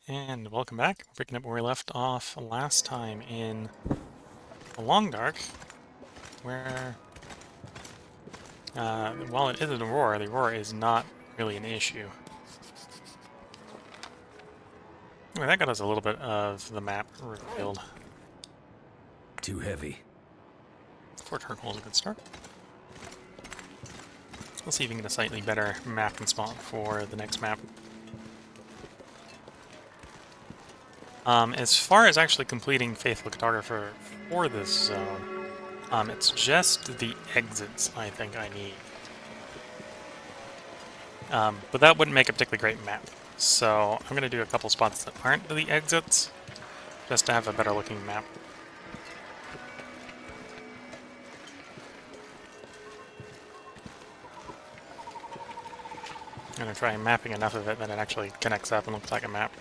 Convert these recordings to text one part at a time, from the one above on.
And welcome back. We're picking up where we left off last time in the Long Dark, where, while it is an Aurora, the Aurora is not really an issue. Anyway, that got us a little bit of the map revealed. Too heavy. Fort Hercule is a good start. Let's see if we can get a slightly better map and spot for the next map. As far as actually completing Faithful Cartographer for this zone, it's just the exits I think I need. But that wouldn't make a particularly great map. So I'm going to do a couple spots that aren't the exits, just to have a better looking map. I'm going to try mapping enough of it that it actually connects up and looks like a map.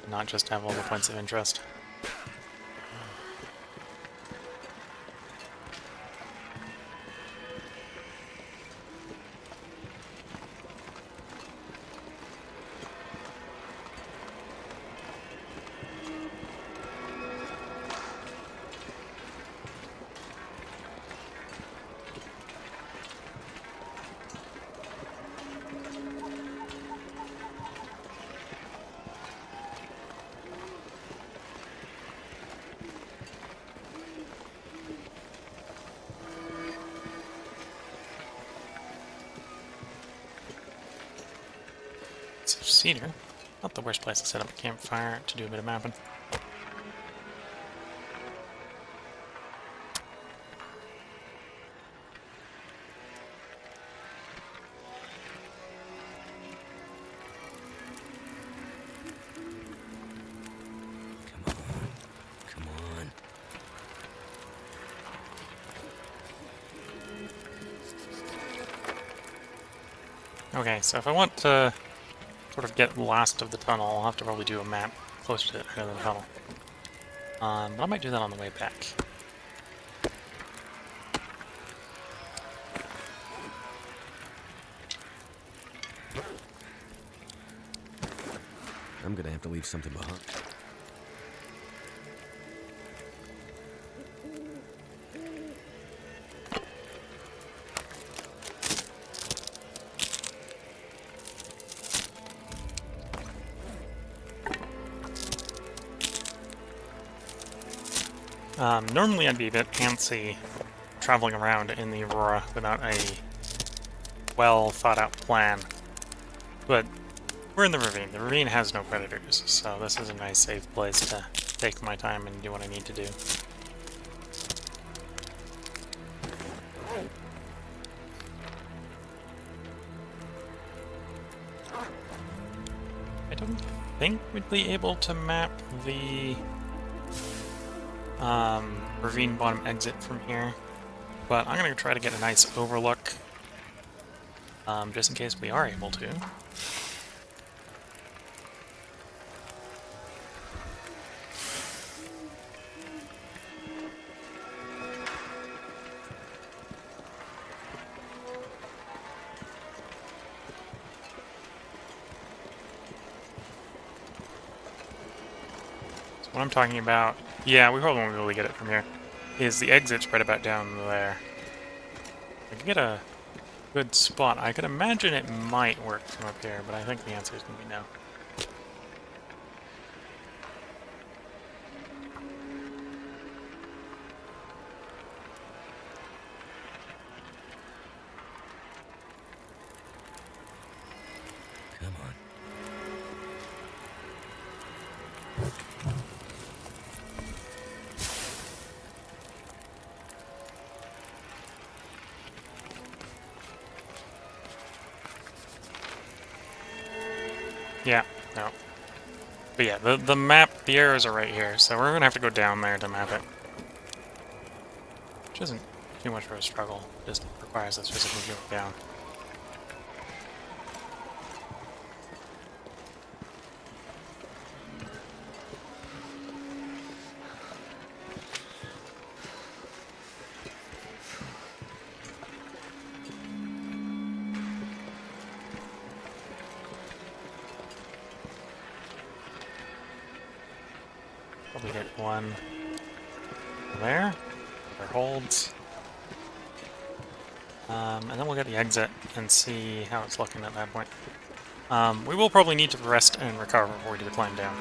Not just have all the points of interest. Cedar. Not the worst place to set up a campfire to do a bit of mapping. Come on. Okay, so if I want to sort of get last of the tunnel, I'll have to probably do a map closer to the end of the tunnel. But I might do that on the way back. I'm gonna have to leave something behind. Normally I'd be a bit antsy traveling around in the Aurora without a well thought out plan. But we're in the Ravine. The Ravine has no predators, so this is a nice safe place to take my time and do what I need to do. I don't think we'd be able to map the ravine bottom exit from here, but I'm going to try to get a nice overlook, just in case we are able to. What I'm talking about, yeah, we probably won't be able to get it from here, is the exit's right about down there. I can get a good spot. I could imagine it might work from up here, but I think the answer is going to be no. Come on. Yeah, no. But yeah, the map, the arrows are right here, so we're going to have to go down there to map it. Which isn't too much of a struggle, just requires us physically going down. Probably hit one there. There holds. And then we'll get the exit and see how it's looking at that point. We will probably need to rest and recover before we do the climb down.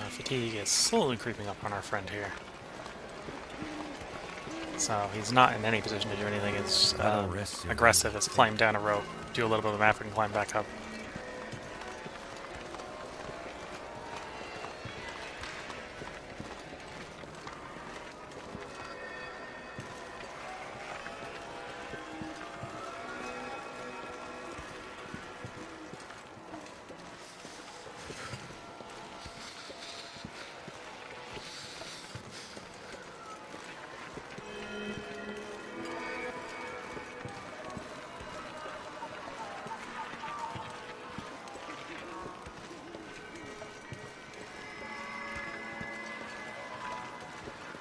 Fatigue is slowly creeping up on our friend here. So he's not in any position to do anything as aggressive as climb down a rope, do a little bit of the map, and climb back up.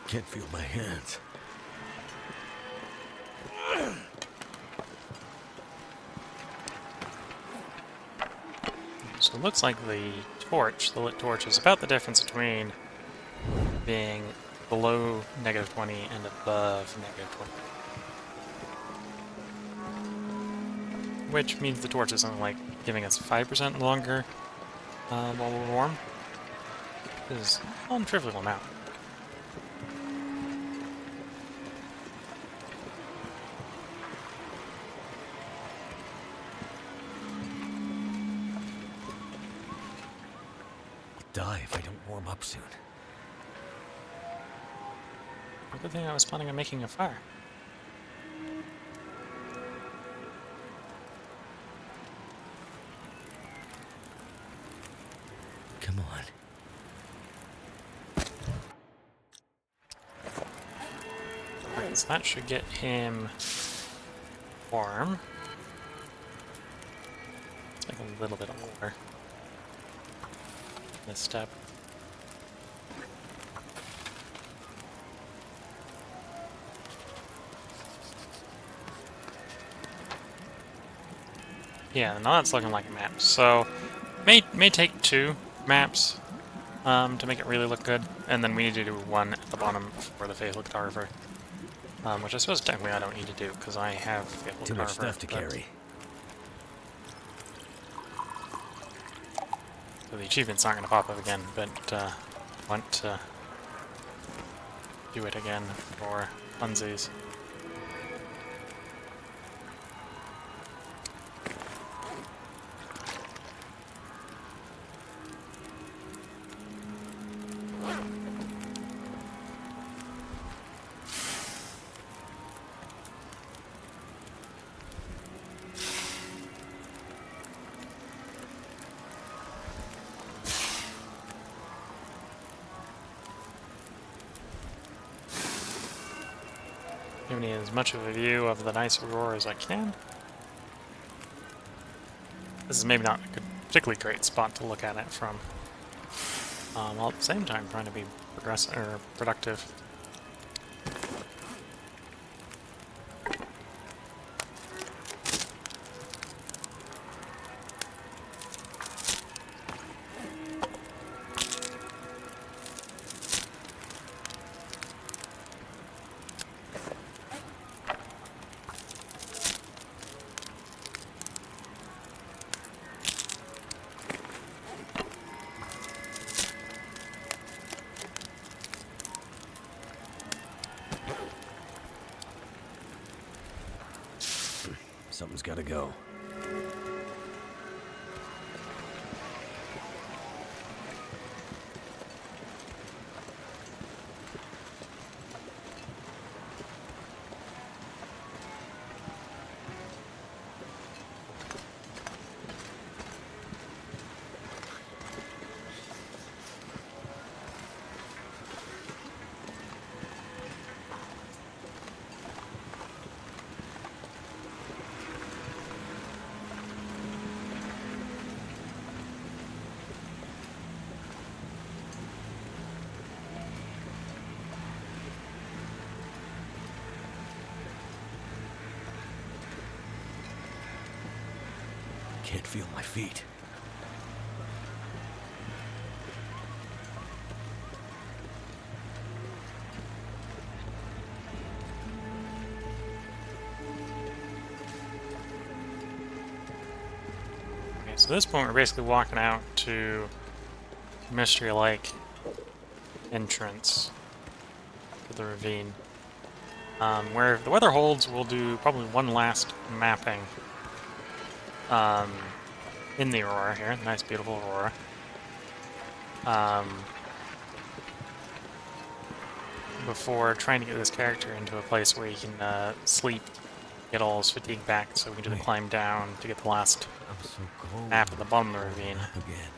Can't feel my hands. So it looks like the torch, the lit torch, is about the difference between being below -20 and above -20. Which means the torch is only like giving us 5% longer while we're warm. This is a non-trivial amount. Die if I don't warm up soon. Good thing I was planning on making a fire. Come on. Alright, so that should get him warm. Let's make a little bit of water. This step. Yeah, now that's looking like a map. So, may take 2 maps to make it really look good, and then we need to do 1 at the bottom for the Faithful Carver, which I suppose technically I don't need to do because I have Faithful Too Carver. much stuff to carry. So the achievement's not going to pop up again, but I want to do it again for funsies. Giving you as much of a view of the nice aurora as I can. This is maybe not a particularly great spot to look at it from, while at the same time trying to be progressive or productive. Something's gotta go. Can't feel my feet. So at this point, we're basically walking out to Mystery Lake entrance to the ravine. Where if the weather holds, we'll do probably one last mapping in the Aurora here. Nice, beautiful Aurora. Before trying to get this character into a place where he can sleep, get all his fatigue back, so we can do the climb down to get the last I'm so cold. map at the bottom of the ravine. Up again.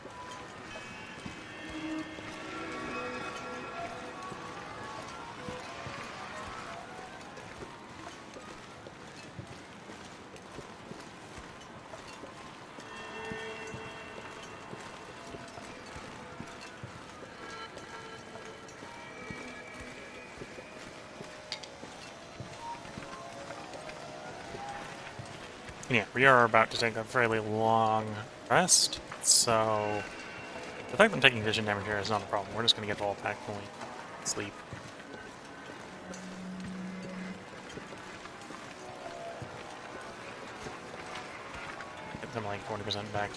Yeah, we are about to take a fairly long rest, so the fact that I'm taking vision damage here is not a problem. We're just going to get it all back when we sleep. Get them like 40% back.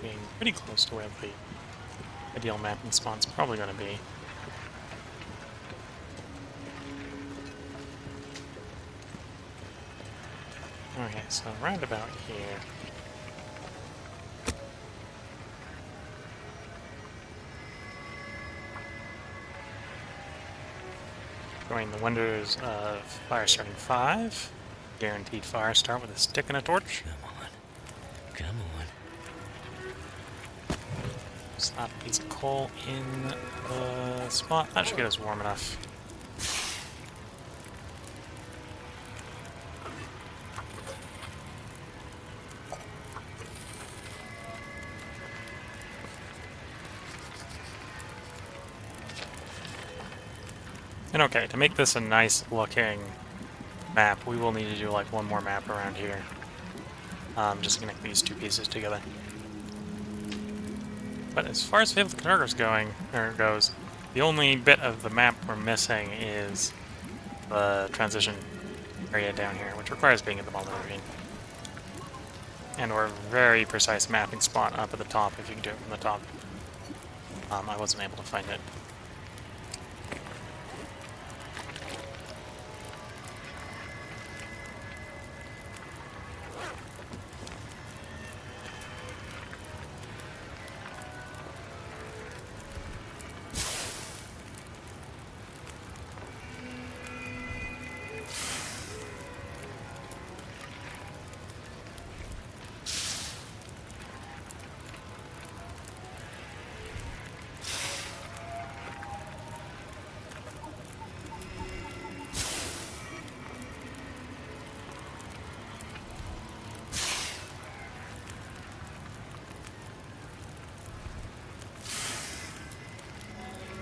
Being pretty close to where the ideal mapping spot's probably going to be. Okay, so round about here. Going the wonders of fire starting 5. Guaranteed fire start with a stick and a torch. Come on. Come on. Slap a piece of coal in the spot. That should get us warm enough. And okay, to make this a nice looking map, we will need to do like one more map around here. Just to connect these two pieces together. But as far as Fabled Cartograph goes, the only bit of the map we're missing is the transition area down here, which requires being at the bottom of the ravine. And or a very precise mapping spot up at the top if you can do it from the top. I wasn't able to find it.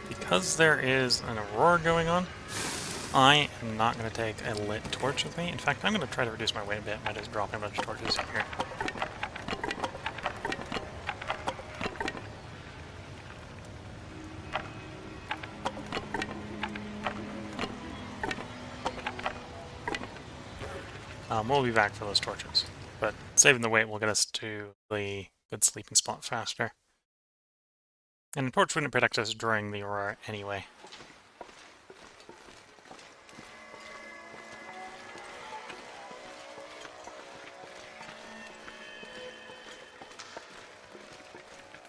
Because there is an aurora going on, I am not going to take a lit torch with me. In fact, I'm going to try to reduce my weight a bit by just dropping a bunch of torches in here. We'll be back for those torches, but saving the weight will get us to the good sleeping spot faster. And the torch wouldn't protect us during the aurora anyway.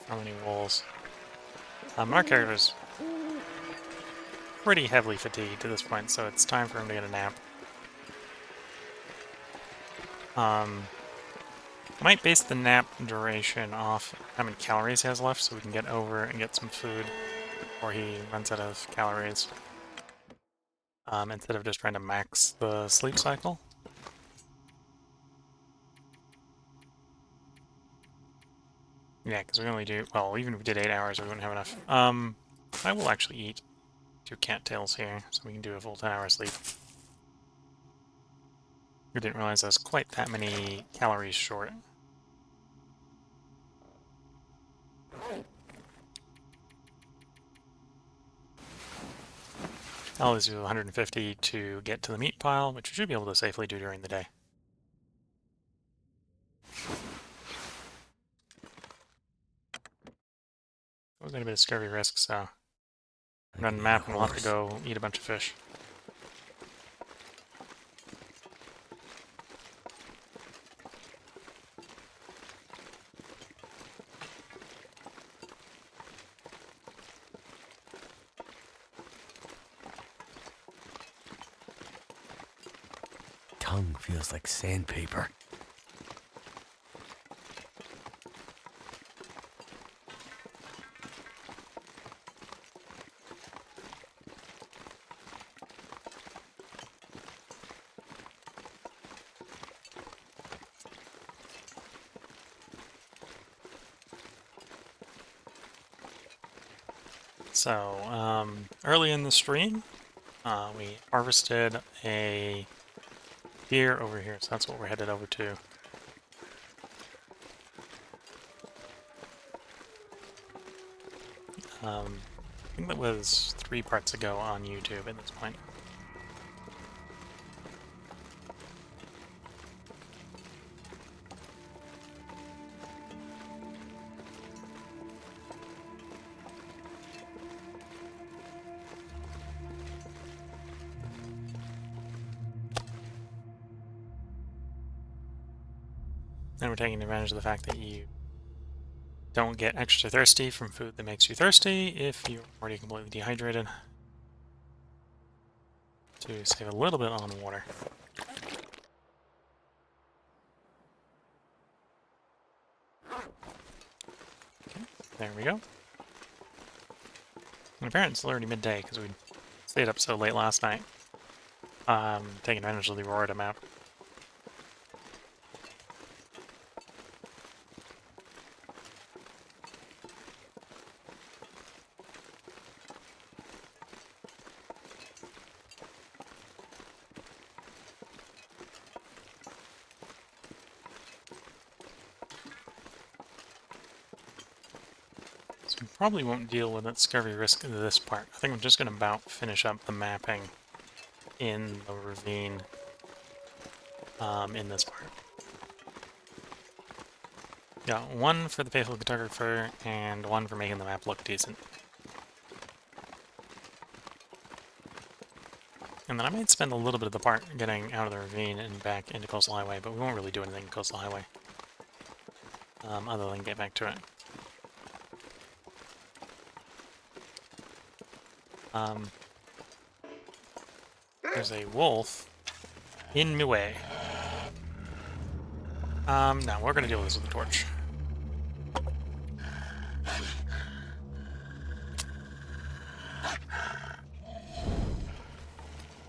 How many wolves? Our character's pretty heavily fatigued at this point, so it's time for him to get a nap. Might base the nap duration off how many calories he has left, so we can get over and get some food before he runs out of calories. Instead of just trying to max the sleep cycle. Yeah, because we only do, well, even if we did 8 hours, we wouldn't have enough. I will actually eat 2 cattails here, so we can do a full 10 hours sleep. We didn't realize I was quite that many calories short. I'll always do 150 to get to the meat pile, which we should be able to safely do during the day. We're going to be a scurvy risk, so run the map and we'll have to go eat a bunch of fish. Tongue feels like sandpaper. So, early in the stream, we harvested a deer over here, so that's what we're headed over to. I think that was 3 parts ago on YouTube at this point. And we're taking advantage of the fact that you don't get extra thirsty from food that makes you thirsty if you're already completely dehydrated. To save a little bit on water. Okay, there we go. And apparently it's already midday because we stayed up so late last night. Taking advantage of the Aurora map. So we probably won't deal with that scurvy risk in this part. I think I'm just going to about finish up the mapping in the ravine in this part. Got 1 for the faithful cartographer and 1 for making the map look decent. And then I might spend a little bit of the part getting out of the ravine and back into Coastal Highway, but we won't really do anything in Coastal Highway. Other than get back to it. There's a wolf in my way. No, we're gonna deal with this with a torch.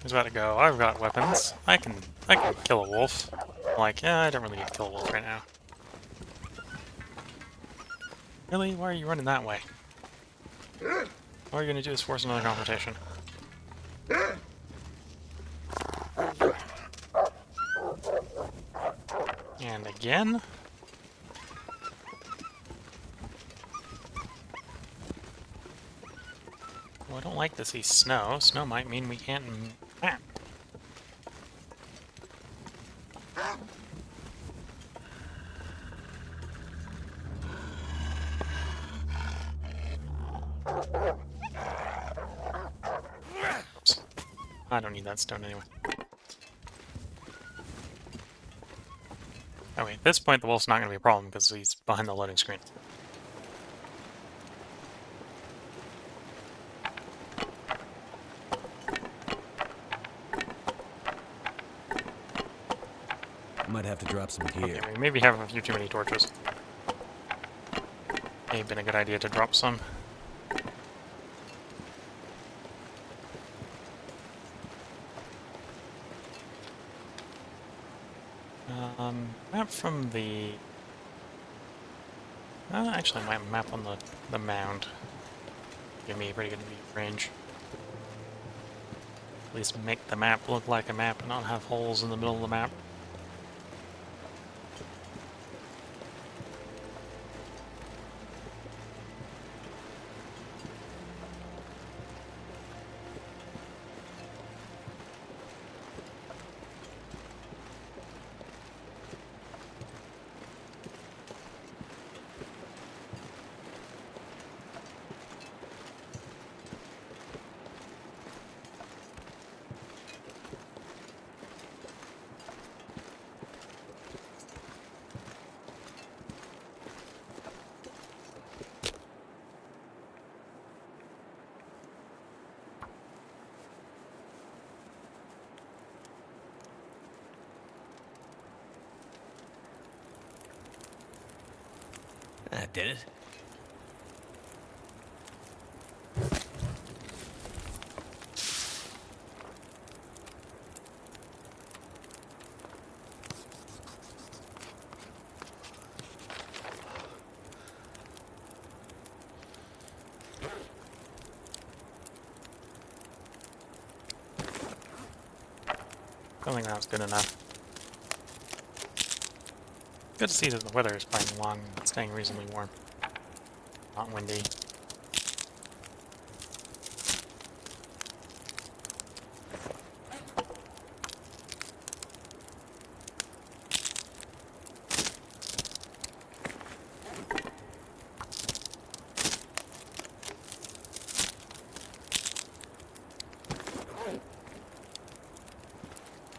He's about to go. I've got weapons. I can kill a wolf. Like, yeah, I don't really need to kill a wolf right now. Really? Why are you running that way? All you're gonna do is force another confrontation. And again. Well, I don't like to see snow. Snow might mean we can't map. Oops. I don't need that stone anyway. Oh wait, at this point the wolf's not going to be a problem because he's behind the loading screen. Might have to drop some gear. Okay, we maybe have a few too many torches. May have been a good idea to drop some. Map from the... actually, my map on the mound. Give me a pretty good range. At least make the map look like a map and not have holes in the middle of the map. That did it. I don't think that was good enough. Good to see that the weather is playing along and staying reasonably warm. Not windy.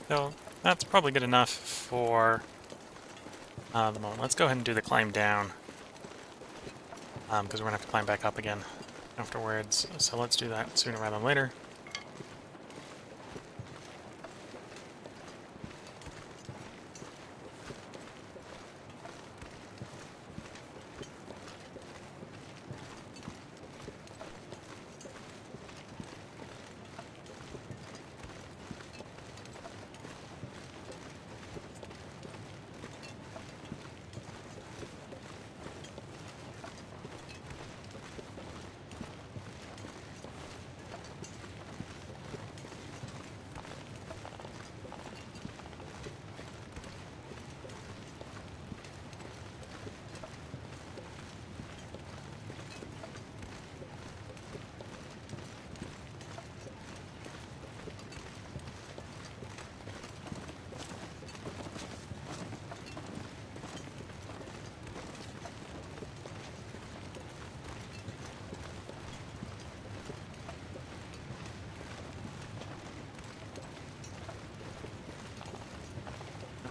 So that's probably good enough for the moment. Let's go ahead and do the climb down, because we're going to have to climb back up again afterwards. So let's do that sooner rather than later.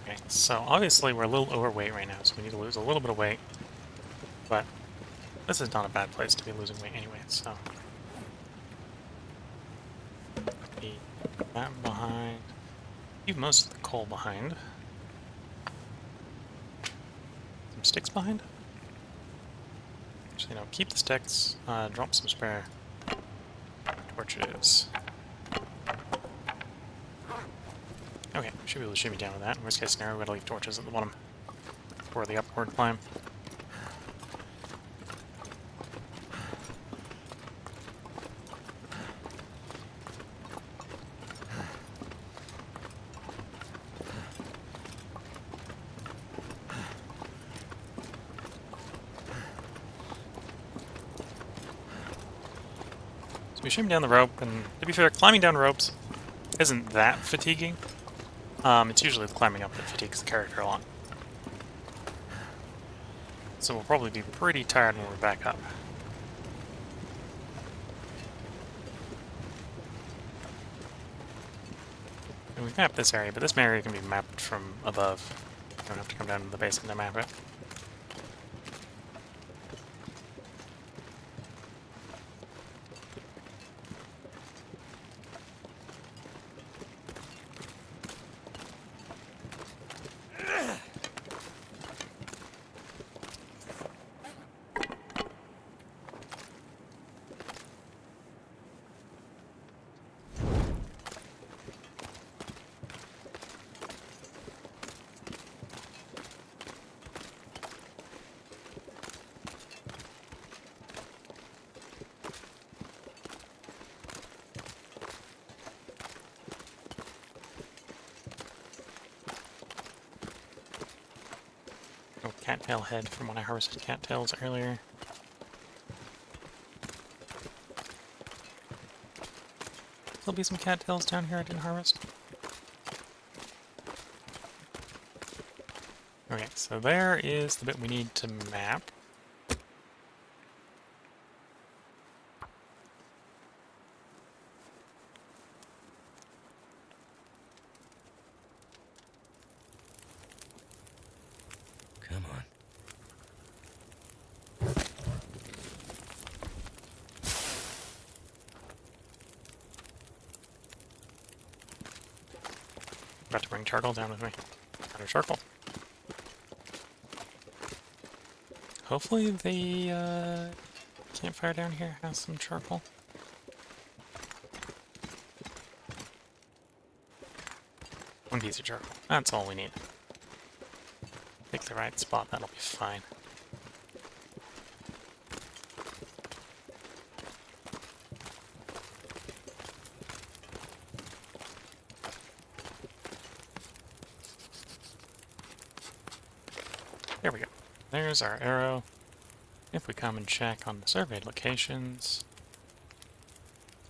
Okay, so obviously we're a little overweight right now, so we need to lose a little bit of weight. But this is not a bad place to be losing weight anyway, so... Leave that behind. Leave most of the coal behind. Some sticks behind? Actually, no, keep the sticks, drop some spare torches. Okay, should be able to shoot me down with that. Worst case scenario, we gotta leave torches at the bottom for the upward climb. So we shoot him down the rope, and to be fair, climbing down ropes isn't that fatiguing. It's usually the climbing up that fatigues the character a lot. So we'll probably be pretty tired when we're back up. And we've mapped this area, but this area can be mapped from above. You don't have to come down to the basin to map it. Oh, cattail head from when I harvested cattails earlier. There'll be some cattails down here I didn't harvest. Okay, so there is the bit we need to map. Come on. About to bring charcoal down with me. Another charcoal. Hopefully the campfire down here has some charcoal. One piece of charcoal. That's all we need. Pick the right spot, that'll be fine. There we go. There's our arrow. If we come and check on the surveyed locations,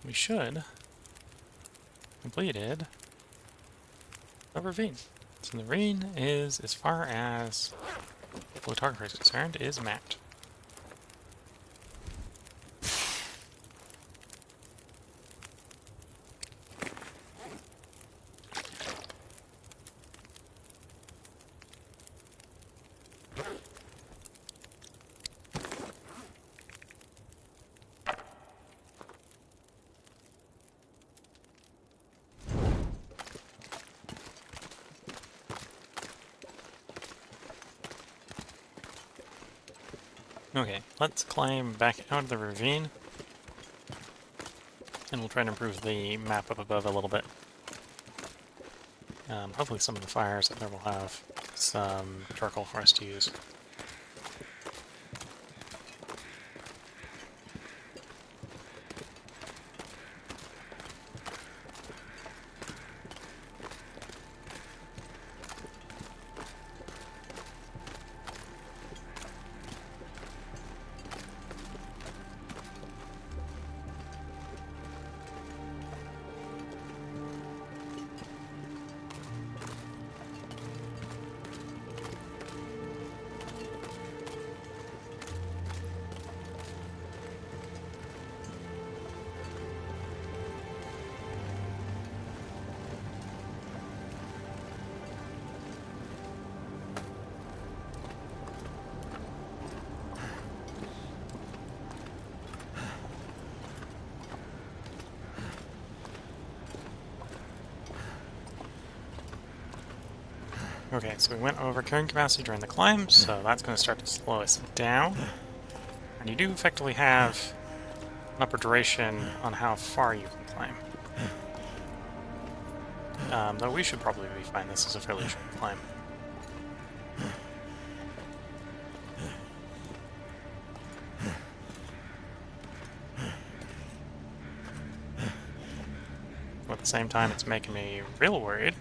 we should completed a ravine. So the ravine is, as far as the photographer is concerned, is mapped. Okay, let's climb back out of the ravine, and we'll try to improve the map up above a little bit. Hopefully some of the fires up there will have some charcoal for us to use. Okay, so we went over carrying capacity during the climb, so that's going to start to slow us down. And you do effectively have an upper duration on how far you can climb. Though we should probably be fine. This is a fairly short climb. But at the same time, it's making me real worried.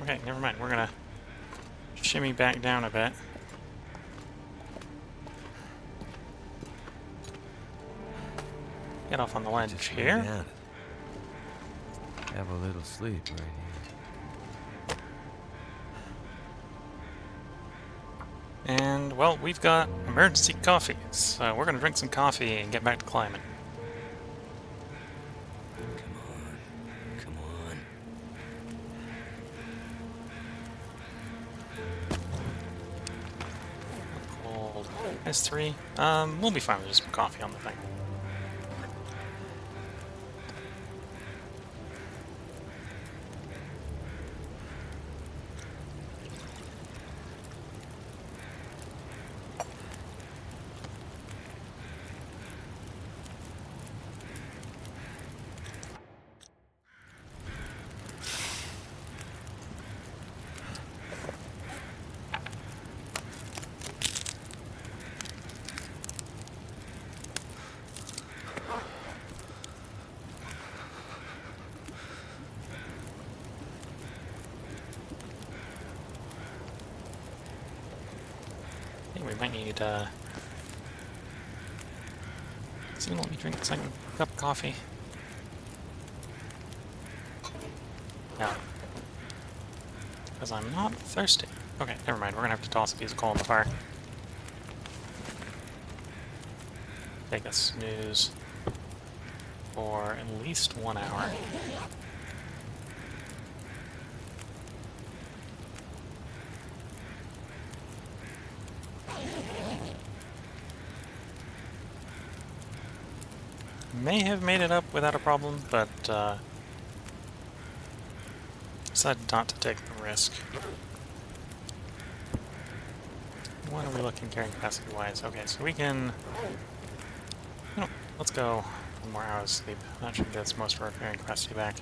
Okay, never mind. We're gonna shimmy back down a bit. Get off on the ledge Just lay here. down. Have a little sleep right here. And, well, we've got emergency coffee, so we're gonna drink some coffee and get back to climbing. Come on. Come on. Cold. S3. We'll be fine with just some coffee on the thing. I think we might need, someone let me drink a second cup of coffee. No. Because I'm not thirsty. Okay, never mind. We're gonna have to toss a piece of coal in the fire. Take a snooze for at least 1 hour. May have made it up without a problem, but decided not to take the risk. What are we looking carrying capacity-wise? Okay, so we can... Oh, let's go 1 more hour of sleep. That should get us most of our carrying capacity back.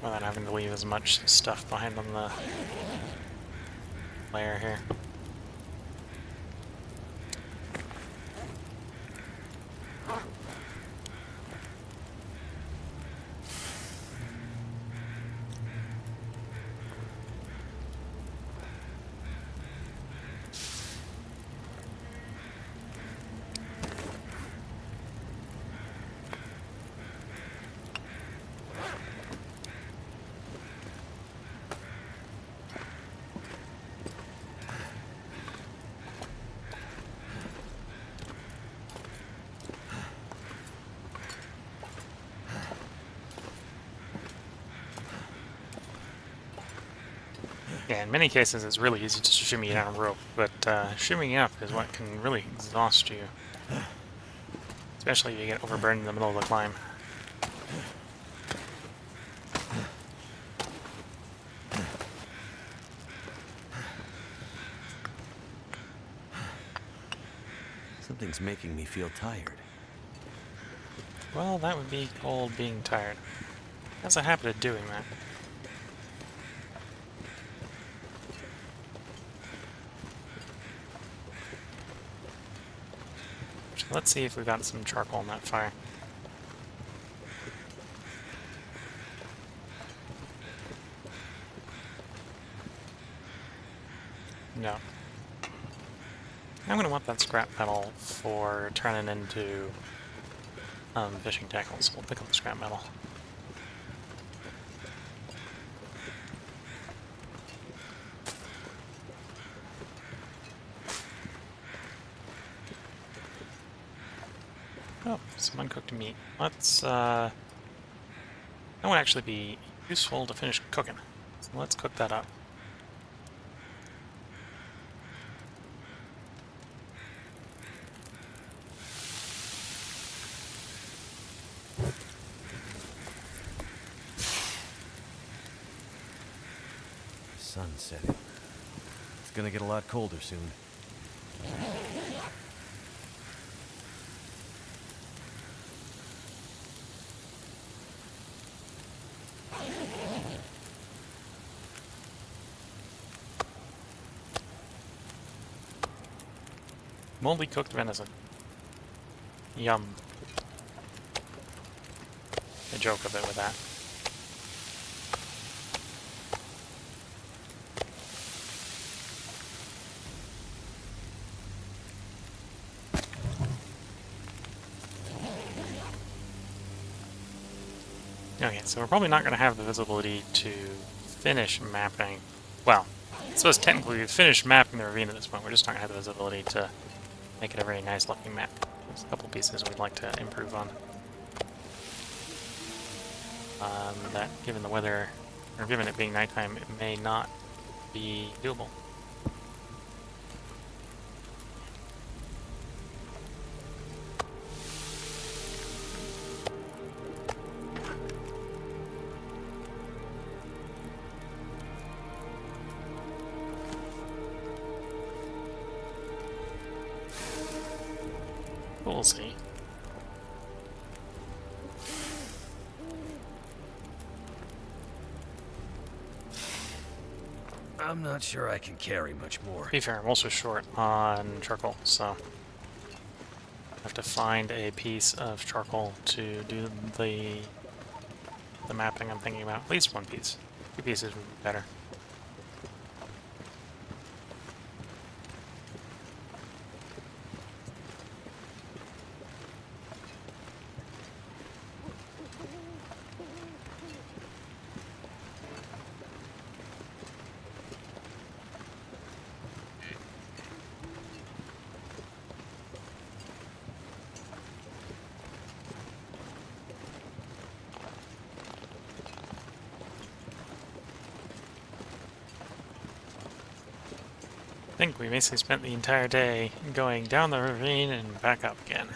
Without having to leave as much stuff behind on the layer here. Yeah, in many cases it's really easy to shimmy down a rope, but shimmying up is what can really exhaust you. Especially if you get overburned in the middle of the climb. Something's making me feel tired. Well, that would be called being tired. Has a habit of doing that. So let's see if we've got some charcoal in that fire. No. I'm going to want that scrap metal for turning into fishing tackles. We'll pick up the scrap metal. Oh, some uncooked meat. Let's, that would actually be useful to finish cooking. So let's cook that up. Sun's setting. It's gonna get a lot colder soon. Moldy cooked venison. Yum. A joke a bit with that. Okay, so we're probably not going to have the visibility to finish mapping. Well, I suppose technically we've finished mapping the ravine at this point. We're just not going to have the visibility to make it a very nice looking map. There's a couple pieces we'd like to improve on. That, given the weather, or given it being nighttime, it may not be doable. But we'll see. I'm not sure I can carry much more. To be fair, I'm also short on charcoal, so I have to find a piece of charcoal to do the mapping I'm thinking about. At least one piece. 2 pieces would be better. I think we basically spent the entire day going down the ravine and back up again.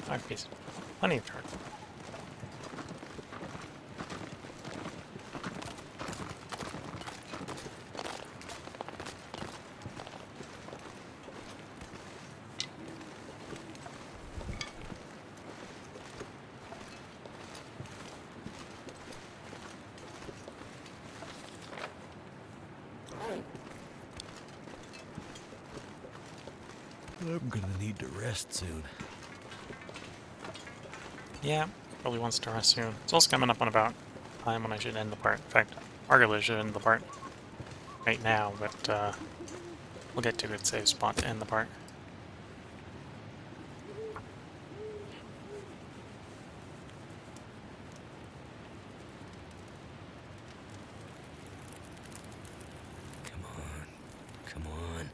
Five pieces. Plenty of charcoal. I'm gonna need to rest soon. Yeah, probably wants to rest soon. It's also coming up on about time when I should end the part. In fact, arguably I should end the part right now, but we'll get to a good save spot to end the part. Come on.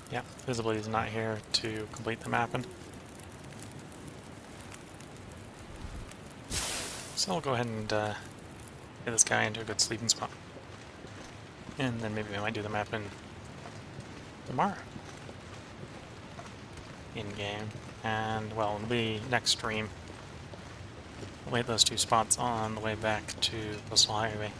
Yeah, visibility is not here to complete the mapping. So I'll go ahead and get this guy into a good sleeping spot. And then maybe we might do the mapping tomorrow. In-game. And, well, it'll be next stream. We'll hit those 2 spots on the way back to Coastal Highway.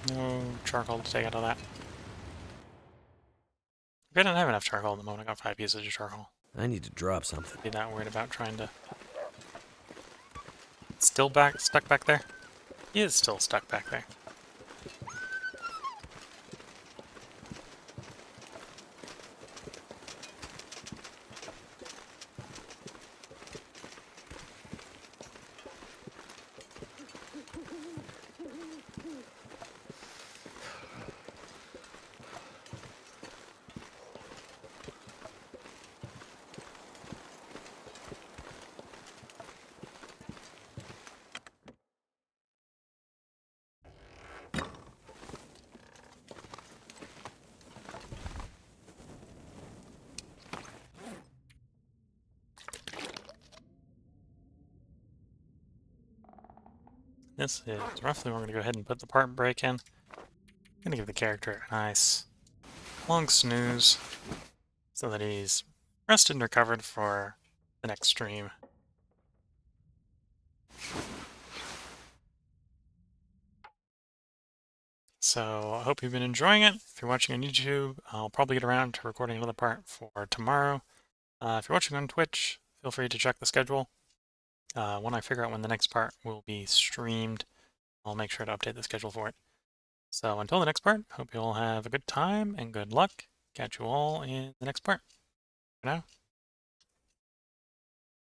No charcoal to take out of that. I don't have enough charcoal at the moment. I got 5 pieces of charcoal. I need to drop something. Be not worried about trying to... Still stuck back there? He is still stuck back there. This is roughly where I'm going to go ahead and put the part break in. I'm going to give the character a nice long snooze so that he's rested and recovered for the next stream. So I hope you've been enjoying it. If you're watching on YouTube, I'll probably get around to recording another part for tomorrow. If you're watching on Twitch, feel free to check the schedule. When I figure out when the next part will be streamed, I'll make sure to update the schedule for it. So until the next part, hope you all have a good time and good luck. Catch you all in the next part. For now.